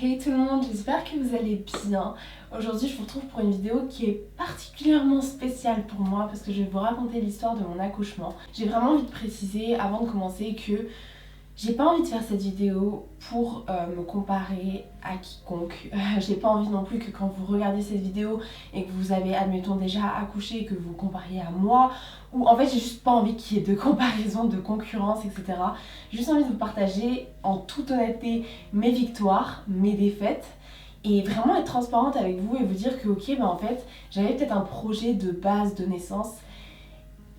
Hey tout le monde, j'espère que vous allez bien. Aujourd'hui je vous retrouve pour une vidéo qui est particulièrement spéciale pour moi parce que je vais vous raconter l'histoire de mon accouchement. J'ai vraiment envie de préciser avant de commencer que j'ai pas envie de faire cette vidéo pour me comparer à quiconque. J'ai pas envie non plus que quand vous regardez cette vidéo et que vous avez, admettons, déjà accouché, que vous compariez à moi. Ou en fait j'ai juste pas envie qu'il y ait de comparaison, de concurrence, etc. J'ai juste envie de vous partager en toute honnêteté mes victoires, mes défaites. Et vraiment être transparente avec vous et vous dire que ok, en fait j'avais peut-être un projet de base de naissance.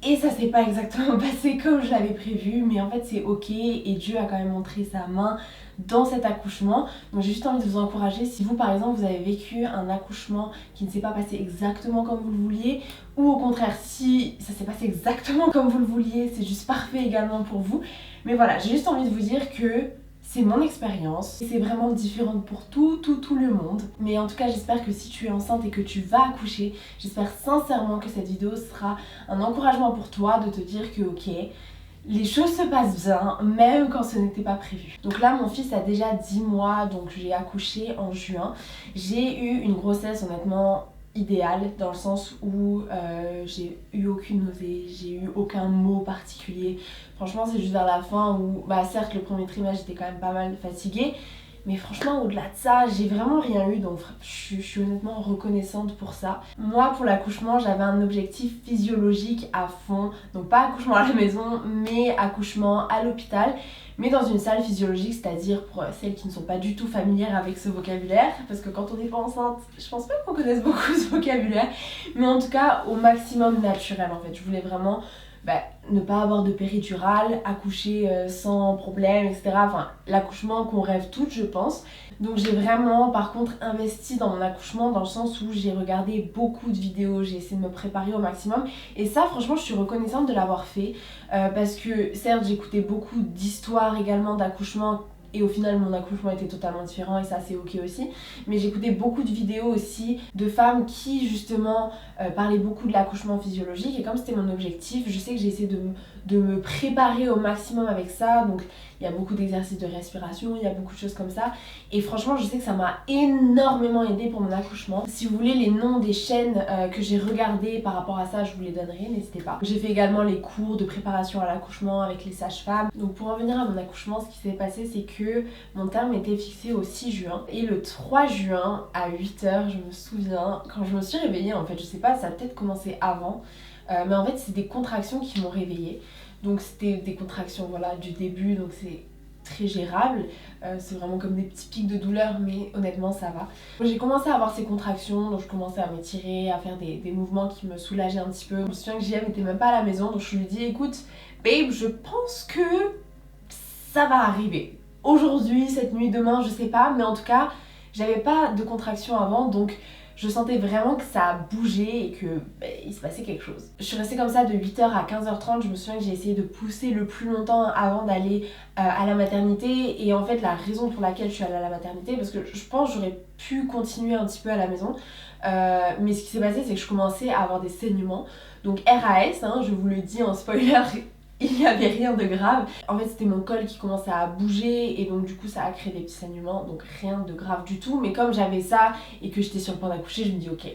Et ça s'est pas exactement passé comme je l'avais prévu, mais en fait c'est ok et Dieu a quand même montré sa main dans cet accouchement. Donc j'ai juste envie de vous encourager, si vous par exemple vous avez vécu un accouchement qui ne s'est pas passé exactement comme vous le vouliez, ou au contraire si ça s'est passé exactement comme vous le vouliez, c'est juste parfait également pour vous. Mais voilà, j'ai juste envie de vous dire que c'est mon expérience, c'est vraiment différent pour tout le monde. Mais en tout cas j'espère que si tu es enceinte et que tu vas accoucher, j'espère sincèrement que cette vidéo sera un encouragement pour toi de te dire que ok, les choses se passent bien, même quand ce n'était pas prévu. Donc là mon fils a déjà 10 mois, donc j'ai accouché en juin. J'ai eu une grossesse honnêtement idéale dans le sens où j'ai eu aucune nausée, j'ai eu aucun mot particulier. Franchement c'est juste vers la fin où, certes le premier trimestre j'étais quand même pas mal fatiguée, mais franchement au-delà de ça j'ai vraiment rien eu, donc je suis honnêtement reconnaissante pour ça. Moi pour l'accouchement j'avais un objectif physiologique à fond, donc pas accouchement à la maison mais accouchement à l'hôpital, mais dans une salle physiologique, c'est-à-dire pour celles qui ne sont pas du tout familières avec ce vocabulaire, parce que quand on n'est pas enceinte, je pense pas qu'on connaisse beaucoup ce vocabulaire, mais en tout cas au maximum naturel en fait. Je voulais vraiment ne pas avoir de péridurale, accoucher sans problème, etc. Enfin, l'accouchement qu'on rêve toutes, je pense. Donc j'ai vraiment par contre investi dans mon accouchement dans le sens où j'ai regardé beaucoup de vidéos, j'ai essayé de me préparer au maximum. Et ça franchement je suis reconnaissante de l'avoir fait parce que certes j'écoutais beaucoup d'histoires également d'accouchement. Et au final mon accouchement était totalement différent et ça c'est ok aussi. Mais j'écoutais beaucoup de vidéos aussi de femmes qui justement parlaient beaucoup de l'accouchement physiologique. Et comme c'était mon objectif, je sais que j'ai essayé de me préparer au maximum avec ça. Donc il y a beaucoup d'exercices de respiration, il y a beaucoup de choses comme ça. Et franchement je sais que ça m'a énormément aidé pour mon accouchement. Si vous voulez les noms des chaînes que j'ai regardées par rapport à ça, je vous les donnerai, n'hésitez pas. J'ai fait également les cours de préparation à l'accouchement avec les sages-femmes. Donc pour en venir à mon accouchement, ce qui s'est passé c'est que mon terme était fixé au 6 juin. Et le 3 juin à 8h, je me souviens, quand je me suis réveillée en fait, je sais pas, ça a peut-être commencé avant, mais en fait c'est des contractions qui m'ont réveillée. Donc c'était des contractions voilà, du début, donc c'est très gérable, c'est vraiment comme des petits pics de douleur, mais honnêtement ça va. J'ai commencé à avoir ces contractions, donc je commençais à m'étirer, à faire des mouvements qui me soulageaient un petit peu. Je me souviens que JM n'était même pas à la maison, donc je lui ai dit écoute babe, je pense que ça va arriver. Aujourd'hui, cette nuit, demain, je sais pas, mais en tout cas j'avais pas de contractions avant, donc je sentais vraiment que ça bougeait et que il se passait quelque chose. Je suis restée comme ça de 8h à 15h30, je me souviens que j'ai essayé de pousser le plus longtemps avant d'aller à la maternité. Et en fait la raison pour laquelle je suis allée à la maternité, parce que je pense que j'aurais pu continuer un petit peu à la maison, mais ce qui s'est passé c'est que je commençais à avoir des saignements. Donc RAS, hein, je vous le dis en spoiler, il n'y avait rien de grave. En fait c'était mon col qui commençait à bouger et donc du coup ça a créé des petits saignements, donc rien de grave du tout. Mais comme j'avais ça et que j'étais sur le point d'accoucher, je me dis ok,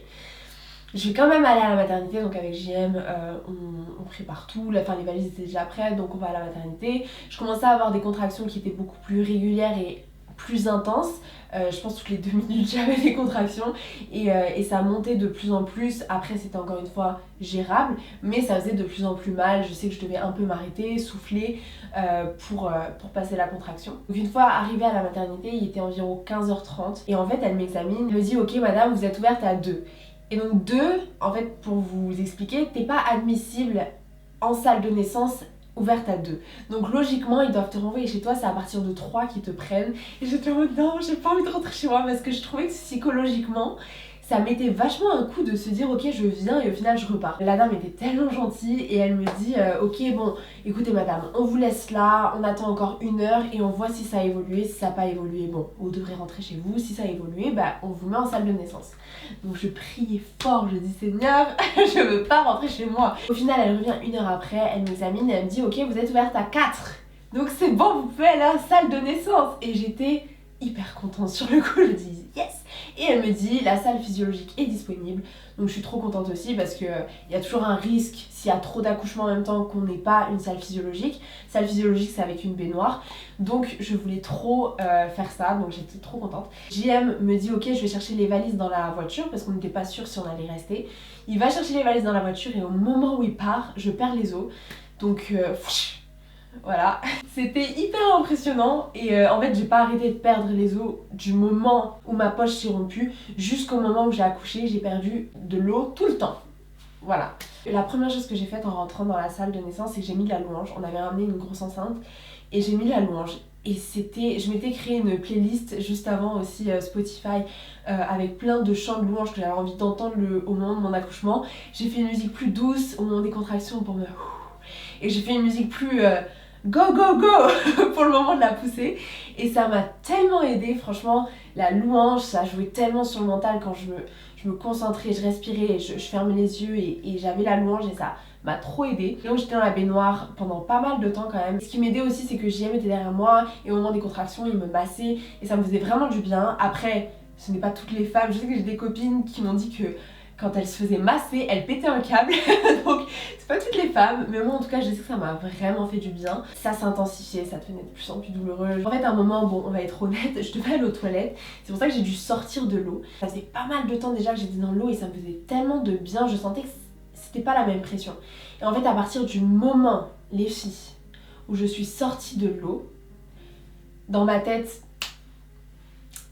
je vais quand même aller à la maternité. Donc avec JM on prépare tout, les valises étaient déjà prêtes, donc on va à la maternité. Je commençais à avoir des contractions qui étaient beaucoup plus régulières et plus intenses. Je pense toutes les 2 minutes j'avais des contractions et ça montait de plus en plus. Après c'était encore une fois gérable, mais ça faisait de plus en plus mal. Je sais que je devais un peu m'arrêter, souffler pour passer la contraction. Donc une fois arrivée à la maternité, il était environ 15h30 et en fait elle m'examine, elle me dit ok madame vous êtes ouverte à 2. Et donc 2, en fait pour vous expliquer, t'es pas admissible en salle de naissance ouverte à 2. Donc logiquement ils doivent te renvoyer chez toi, c'est à partir de 3 qu'ils te prennent. Et j'étais en mode non, j'ai pas envie de rentrer chez moi parce que je trouvais que psychologiquement ça mettait vachement un coup de se dire ok je viens et au final je repars. La dame était tellement gentille et elle me dit ok bon écoutez madame, on vous laisse là, on attend encore 1 heure et on voit si ça a évolué. Si ça n'a pas évolué, bon vous devrez rentrer chez vous. Si ça a évolué, on vous met en salle de naissance. Donc je priais fort, je dis Seigneur je veux pas rentrer chez moi. Au final elle revient 1 heure après, elle m'examine et elle me dit ok vous êtes ouverte à 4. Donc c'est bon, vous pouvez aller à la salle de naissance. Et j'étais hyper contente sur le coup, je dis yes. Et elle me dit la salle physiologique est disponible. Donc je suis trop contente aussi parce que il y a toujours un risque s'il y a trop d'accouchements en même temps qu'on n'ait pas une salle physiologique. Salle physiologique c'est avec une baignoire. Donc je voulais trop faire ça, donc j'étais trop contente. JM me dit ok, je vais chercher les valises dans la voiture parce qu'on n'était pas sûr si on allait rester. Il va chercher les valises dans la voiture et au moment où il part, je perds les os. Donc voilà, c'était hyper impressionnant et en fait j'ai pas arrêté de perdre les os du moment où ma poche s'est rompue jusqu'au moment où j'ai accouché, j'ai perdu de l'eau tout le temps. Voilà. La première chose que j'ai faite en rentrant dans la salle de naissance, c'est que j'ai mis de la louange. On avait ramené une grosse enceinte et j'ai mis de la louange. Et je m'étais créé une playlist juste avant aussi Spotify avec plein de chants de louanges que j'avais envie d'entendre au moment de mon accouchement. J'ai fait une musique plus douce au moment des contractions pour me... Et j'ai fait une musique plus... go go go pour le moment de la poussée et ça m'a tellement aidée, franchement la louange ça jouait tellement sur le mental quand je me concentrais, je respirais, je fermais les yeux et j'avais la louange et ça m'a trop aidée. Donc j'étais dans la baignoire pendant pas mal de temps quand même. Ce qui m'aidait aussi c'est que JM était derrière moi et au moment des contractions il me massait et ça me faisait vraiment du bien. Après ce n'est pas toutes les femmes, je sais que j'ai des copines qui m'ont dit que quand elle se faisait masser, elle pétait un câble. Donc c'est pas toutes les femmes, mais moi en tout cas je sais que ça m'a vraiment fait du bien. Ça s'est intensifié, ça devenait de plus en plus douloureux. En fait à un moment, bon on va être honnête, je devais aller aux toilettes. C'est pour ça que j'ai dû sortir de l'eau. Ça faisait pas mal de temps déjà que j'étais dans l'eau et ça me faisait tellement de bien. Je sentais que c'était pas la même pression. Et en fait à partir du moment, les filles, où je suis sortie de l'eau, dans ma tête,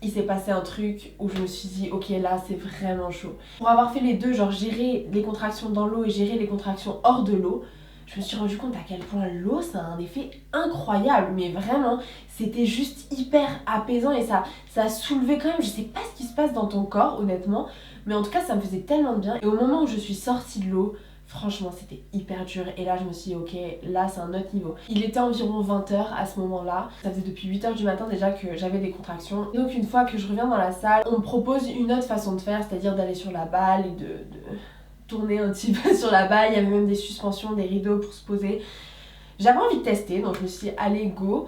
il s'est passé un truc où je me suis dit ok là c'est vraiment chaud. Pour avoir fait les deux, genre gérer les contractions dans l'eau et gérer les contractions hors de l'eau, je me suis rendu compte à quel point l'eau ça a un effet incroyable, mais vraiment c'était juste hyper apaisant et ça soulevait quand même, je sais pas ce qui se passe dans ton corps honnêtement, mais en tout cas ça me faisait tellement de bien. Et au moment où je suis sortie de l'eau, franchement c'était hyper dur et là je me suis dit ok là c'est un autre niveau. Il était environ 20h à ce moment là, ça faisait depuis 8h du matin déjà que j'avais des contractions. Et donc une fois que je reviens dans la salle, on me propose une autre façon de faire, c'est-à-dire d'aller sur la balle et de tourner un petit peu sur la balle. Il y avait même des suspensions, des rideaux pour se poser. J'avais envie de tester donc je me suis dit allez go.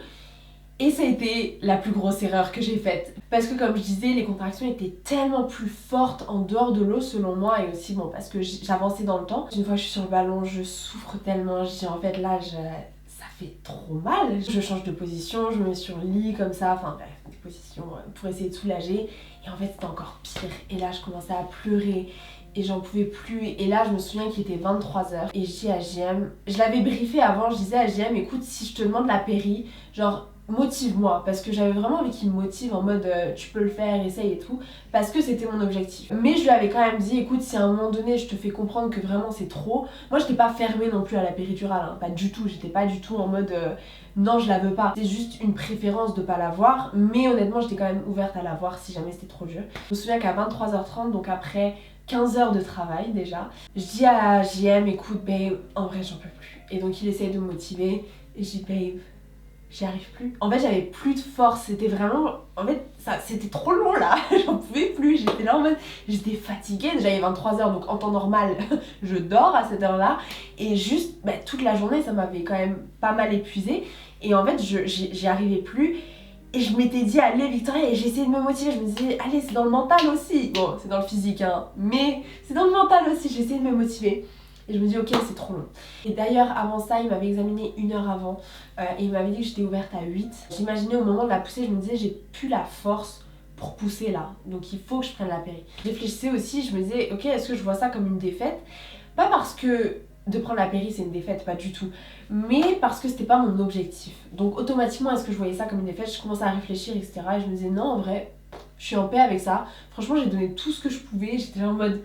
Et ça a été la plus grosse erreur que j'ai faite. Parce que comme je disais, les contractions étaient tellement plus fortes en dehors de l'eau selon moi. Et aussi bon parce que j'avançais dans le temps. Une fois que je suis sur le ballon, je souffre tellement. Je dis en fait là, ça fait trop mal. Je change de position, je me mets sur le lit comme ça. Enfin bref, des positions pour essayer de soulager. Et en fait c'était encore pire. Et là je commençais à pleurer. Et j'en pouvais plus, et là je me souviens qu'il était 23h et je dis à JM, je l'avais briefé avant, je disais à JM écoute si je te demande la péri, genre motive-moi, parce que j'avais vraiment envie qu'il me motive en mode tu peux le faire, essaye et tout, parce que c'était mon objectif. Mais je lui avais quand même dit écoute si à un moment donné je te fais comprendre que vraiment c'est trop, moi j'étais pas fermée non plus à la péridurale, hein, pas du tout, j'étais pas du tout en mode non je la veux pas, c'est juste une préférence de pas l'avoir, mais honnêtement j'étais quand même ouverte à l'avoir si jamais c'était trop dur. Je me souviens qu'à 23h30, donc après 15 heures de travail déjà, je dis à JM écoute babe, en vrai j'en peux plus. Et donc il essaye de me motiver et je dis babe, j'y arrive plus. En fait j'avais plus de force, c'était vraiment... En fait c'était trop long là, j'en pouvais plus, j'étais là en mode... J'étais fatiguée, déjà il est 23h donc en temps normal je dors à cette heure là. Et juste toute la journée ça m'avait quand même pas mal épuisée. Et en fait j'y arrivais plus. Et je m'étais dit allez Victoria, et j'ai essayé de me motiver, je me disais allez c'est dans le mental aussi, bon c'est dans le physique hein, mais c'est dans le mental aussi, j'ai essayé de me motiver. Et je me dis ok c'est trop long. Et d'ailleurs avant ça il m'avait examiné 1 heure avant et il m'avait dit que j'étais ouverte à 8. J'imaginais au moment de la poussée, je me disais j'ai plus la force pour pousser là, donc il faut que je prenne la péri. Je réfléchissais aussi, je me disais ok est-ce que je vois ça comme une défaite, pas parce que de prendre la péri c'est une défaite, pas du tout, mais parce que c'était pas mon objectif. Donc automatiquement est-ce que je voyais ça comme une défaite, je commençais à réfléchir etc. Et je me disais non en vrai je suis en paix avec ça, franchement j'ai donné tout ce que je pouvais, j'étais en mode...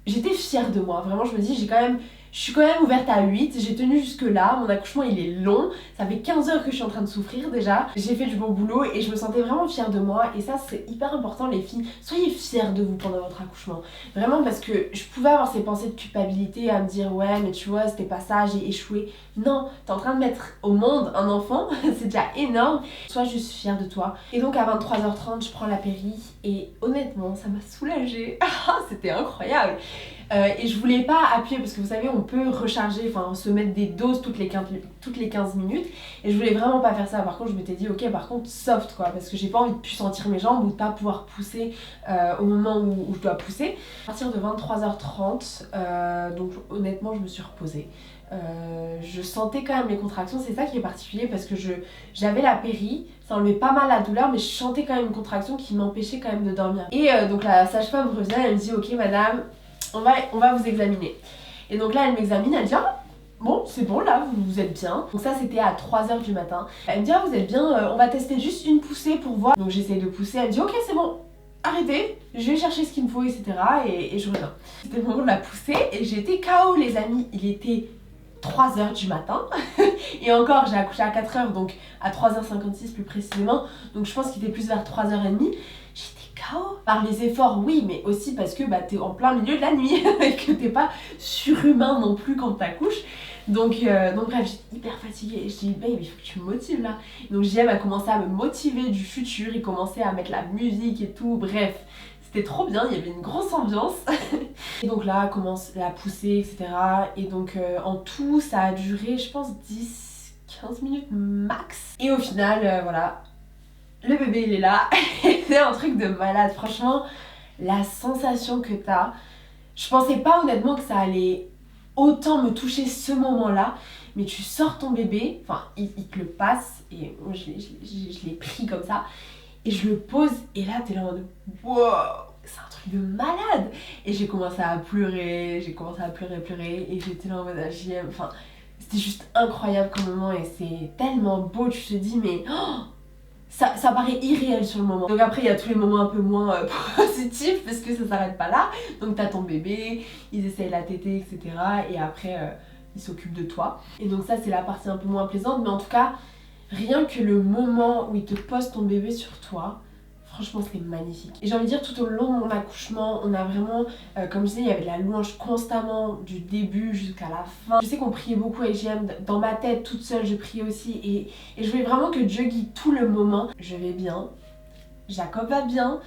J'étais fière de moi, vraiment je me dis je suis quand même ouverte à 8, j'ai tenu jusque là, mon accouchement il est long, ça fait 15 heures que je suis en train de souffrir déjà, j'ai fait du bon boulot et je me sentais vraiment fière de moi. Et ça c'est hyper important les filles, soyez fières de vous pendant votre accouchement, vraiment, parce que je pouvais avoir ces pensées de culpabilité à me dire ouais mais tu vois c'était pas ça, j'ai échoué. Non, t'es en train de mettre au monde un enfant, c'est déjà énorme, sois juste fière de toi. Et donc à 23h30 je prends la péri et honnêtement ça m'a soulagée, c'était incroyable. Et je voulais pas appuyer parce que vous savez on on peut recharger, enfin se mettre des doses toutes les 15 minutes. Et je voulais vraiment pas faire ça. Par contre, je m'étais dit, ok, par contre, soft quoi, parce que j'ai pas envie de plus sentir mes jambes ou de pas pouvoir pousser au moment où je dois pousser. À partir de 23h30, donc honnêtement, je me suis reposée. Je sentais quand même les contractions, c'est ça qui est particulier parce que j'avais la péri, ça enlevait pas mal la douleur, mais je sentais quand même une contraction qui m'empêchait quand même de dormir. Et donc la sage-femme revient, elle me dit, ok madame, on va vous examiner. Et donc là elle m'examine, elle dit, ah, bon c'est bon là, vous êtes bien. Donc ça c'était à 3h du matin. Elle me dit, ah vous êtes bien, on va tester juste une poussée pour voir. Donc j'essaye de pousser, elle me dit, ok c'est bon, arrêtez, je vais chercher ce qu'il me faut, etc. Et je reviens. C'était le moment de la poussée et j'étais KO les amis, il était 3h du matin et encore j'ai accouché à 4h, donc à 3h56 plus précisément, donc je pense qu'il était plus vers 3h30. J'étais KO par les efforts, oui, mais aussi parce que t'es en plein milieu de la nuit et que t'es pas surhumain non plus quand t'accouches. Donc bref, j'étais hyper fatiguée et je dis babe, il faut que tu me motives là. Donc JM a commencé à me motiver du futur, il commençait à mettre la musique et tout, bref. C'était trop bien, il y avait une grosse ambiance. Et donc là, commence la poussée, etc. Et donc en tout, ça a duré, je pense, 10-15 minutes max. Et au final, voilà, le bébé il est là. C'est un truc de malade. Franchement, la sensation que t'as, je pensais pas honnêtement que ça allait autant me toucher ce moment-là. Mais tu sors ton bébé, enfin, il te le passe, et moi, je l'ai pris comme ça. Et je le pose et là t'es là en mode wow, c'est un truc de malade. Et j'ai commencé à pleurer, et j'étais là en mode JM, enfin c'était juste incroyable comme moment et c'est tellement beau, tu te dis mais oh, ça paraît irréel sur le moment. Donc après il y a tous les moments un peu moins positifs parce que ça s'arrête pas là. Donc t'as ton bébé, ils essayent la tétée, etc. Et après ils s'occupent de toi. Et donc ça c'est la partie un peu moins plaisante, mais en tout cas rien que le moment où il te pose ton bébé sur toi, franchement c'était magnifique. Et j'ai envie de dire tout au long de mon accouchement, on a vraiment, comme je disais, il y avait de la louange constamment du début jusqu'à la fin. Je sais qu'on priait beaucoup avec JM, dans ma tête toute seule je priais aussi et je voulais vraiment que Dieu guide tout le moment. Je vais bien, Jacob va bien.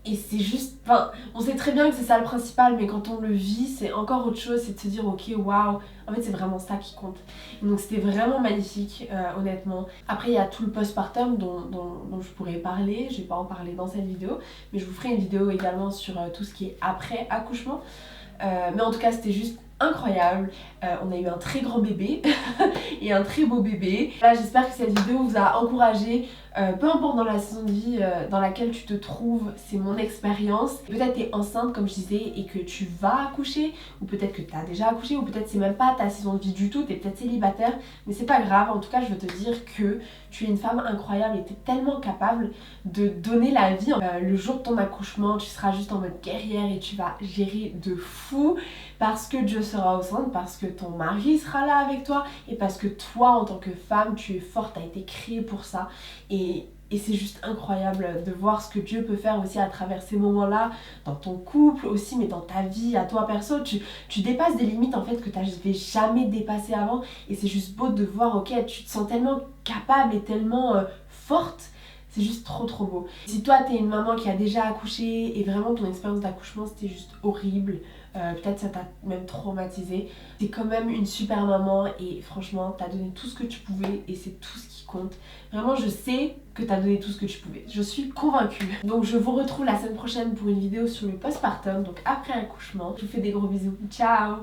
Et c'est juste, enfin, on sait très bien que c'est ça le principal, mais quand on le vit, c'est encore autre chose, c'est de se dire ok, waouh, en fait c'est vraiment ça qui compte. Et donc c'était vraiment magnifique, honnêtement. Après il y a tout le postpartum dont je pourrais parler, je vais pas en parler dans cette vidéo, mais je vous ferai une vidéo également sur tout ce qui est après accouchement. Mais en tout cas c'était juste incroyable, on a eu un très grand bébé et un très beau bébé. Là j'espère que cette vidéo vous a encouragé, peu importe dans la saison de vie dans laquelle tu te trouves, c'est mon expérience. Peut-être tu es enceinte comme je disais et que tu vas accoucher, ou peut-être que tu as déjà accouché, ou peut-être c'est même pas ta saison de vie du tout, tu es peut-être célibataire, mais c'est pas grave. En tout cas je veux te dire que tu es une femme incroyable et tu es tellement capable de donner la vie. Le jour de ton accouchement tu seras juste en mode guerrière et tu vas gérer de fou parce que Dieu sera au centre, parce que ton mari sera là avec toi et parce que toi en tant que femme tu es forte, tu as été créée pour ça et c'est juste incroyable de voir ce que Dieu peut faire aussi à travers ces moments-là, dans ton couple aussi, mais dans ta vie, à toi perso, tu dépasses des limites en fait que tu n'avais jamais dépassées avant et c'est juste beau de voir, ok, tu te sens tellement capable et tellement forte. C'est juste trop beau. Si toi t'es une maman qui a déjà accouché et vraiment ton expérience d'accouchement c'était juste horrible, peut-être ça t'a même traumatisé, t'es quand même une super maman et franchement t'as donné tout ce que tu pouvais et c'est tout ce qui compte. Vraiment je sais que t'as donné tout ce que tu pouvais, je suis convaincue. Donc je vous retrouve la semaine prochaine pour une vidéo sur le postpartum, donc après accouchement. Je vous fais des gros bisous, ciao.